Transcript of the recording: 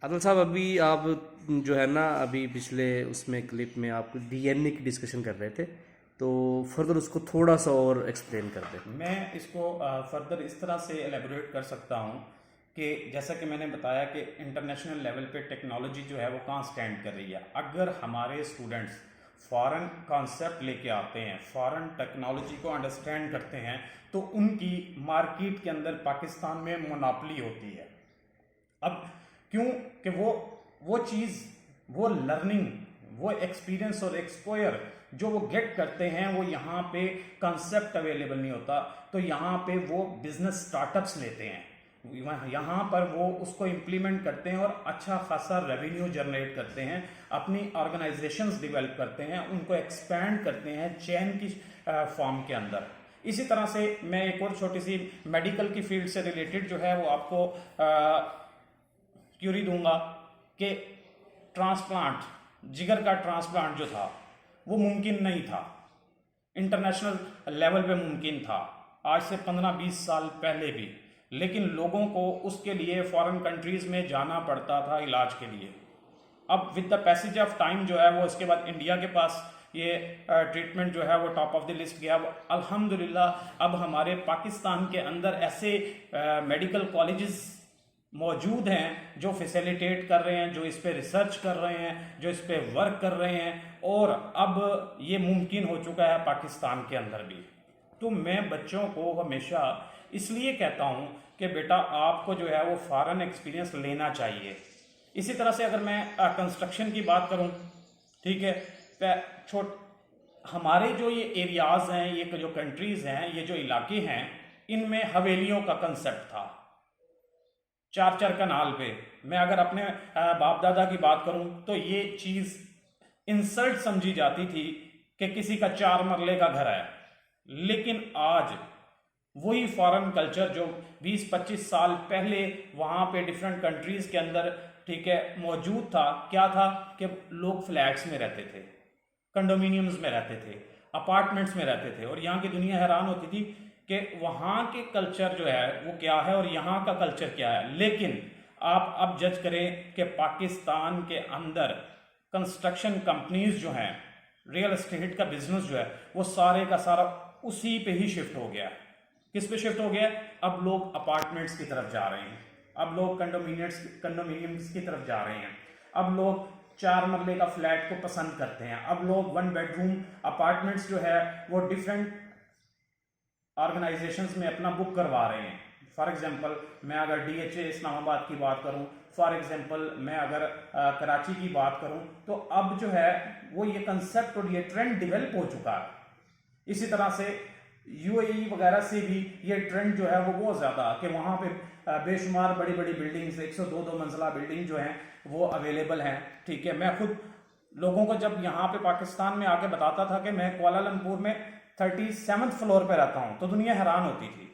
अदल साहब, अभी आप जो है ना, अभी पिछले उसमें क्लिप में आप डीएनए की डिस्कशन कर रहे थे, तो फर्दर उसको थोड़ा सा और एक्सप्लेन कर दें। मैं इसको फर्दर इस तरह से एलेबोरेट कर सकता हूँ कि जैसा कि मैंने बताया कि इंटरनेशनल लेवल पे टेक्नोलॉजी जो है वो कहाँ स्टैंड कर रही है। अगर हमारे स्टूडेंट्स फॉरेन कॉन्सेप्ट लेके आते हैं, फॉरेन टेक्नोलॉजी को अंडरस्टैंड करते हैं, तो उनकी मार्केट के अंदर पाकिस्तान में मोनोपोली होती है। अब क्यों कि वो चीज़, वो लर्निंग, वो एक्सपीरियंस और एक्सपोयर जो वो गेट करते हैं, वो यहाँ पे कंसेप्ट अवेलेबल नहीं होता। तो यहाँ पे वो बिजनेस स्टार्टअप्स लेते हैं, यहाँ पर वो उसको इम्प्लीमेंट करते हैं और अच्छा खासा रेवेन्यू जनरेट करते हैं, अपनी ऑर्गेनाइजेशंस डेवलप करते हैं, उनको एक्सपैंड करते हैं चेन की फॉर्म के अंदर। इसी तरह से मैं एक और छोटी सी मेडिकल की फील्ड से रिलेटेड जो है वो आपको क्यूरी दूंगा कि ट्रांसप्लांट, जिगर का ट्रांसप्लांट जो था वो मुमकिन नहीं था, इंटरनेशनल लेवल पे मुमकिन था आज से 15-20 साल पहले भी, लेकिन लोगों को उसके लिए फॉरेन कंट्रीज में जाना पड़ता था इलाज के लिए। अब with the passage of time जो है वो इसके बाद इंडिया के पास ये ट्रीटमेंट जो है वो टॉप ऑफ द लिस्ट गया। अल्हम्दुलिल्लाह अब हमारे पाकिस्तान के अंदर ऐसे मेडिकल कॉलेजेस मौजूद हैं जो फैसिलिटेट कर रहे हैं, जो इस पे रिसर्च कर रहे हैं, जो इस पे वर्क कर रहे हैं, और अब ये मुमकिन हो चुका है पाकिस्तान के अंदर भी। तो मैं बच्चों को हमेशा इसलिए कहता हूँ कि बेटा आपको जो है वो फॉरेन एक्सपीरियंस लेना चाहिए। इसी तरह से अगर मैं कंस्ट्रक्शन की बात करूँ, ठीक है, छोट हमारे जो ये एरियाज हैं, ये जो कंट्रीज हैं, ये जो इलाके हैं, इनमें हवेलियों का कंसेप्ट था। चार चार कनाल पे, मैं अगर अपने बाप दादा की बात करूं तो ये चीज इंसल्ट समझी जाती थी कि किसी का 4 मरले का घर है। लेकिन आज वही फॉरेन कल्चर जो 20-25 साल पहले वहां पे डिफरेंट कंट्रीज के अंदर, ठीक है, मौजूद था, क्या था कि लोग फ्लैट्स में रहते थे, कंडोमिनियम्स में रहते थे, अपार्टमेंट्स में रहते थे, और यहाँ की दुनिया हैरान होती थी कि वहाँ के कल्चर जो है वो क्या है और यहाँ का कल्चर क्या है। लेकिन आप अब जज करें कि पाकिस्तान के अंदर कंस्ट्रक्शन कंपनीज जो हैं, रियल एस्टेट का बिजनेस जो है वो सारे का सारा उसी पे ही शिफ्ट हो गया। किस पे शिफ्ट हो गया? अब लोग अपार्टमेंट्स की तरफ जा रहे हैं, अब लोग कंडोमिनियम्स की तरफ जा रहे हैं, अब लोग 4 मरले का फ्लैट को पसंद करते हैं, अब लोग 1 बेडरूम अपार्टमेंट्स जो है वो डिफरेंट ऑर्गेनाइजेशंस में अपना बुक करवा रहे हैं। फॉर एग्जांपल मैं अगर डीएचए इस्लामाबाद की बात करूं, फॉर एग्जांपल मैं अगर कराची की बात करूं, तो अब जो है वो ये कंसेप्ट और ये ट्रेंड डेवलप हो चुका है। इसी तरह से यूएई वगैरह से भी ये ट्रेंड जो है वो बहुत ज़्यादा कि वहाँ पे बेशुमार बड़ी बड़ी बिल्डिंग्स, 100-200 मंजिला बिल्डिंग जो हैं वो अवेलेबल हैं। ठीक है, मैं खुद लोगों को जब यहाँ पे पाकिस्तान में आके बताता था कि मैं कुआलालंपुर में 37th फ्लोर पे रहता हूँ, तो दुनिया हैरान होती थी।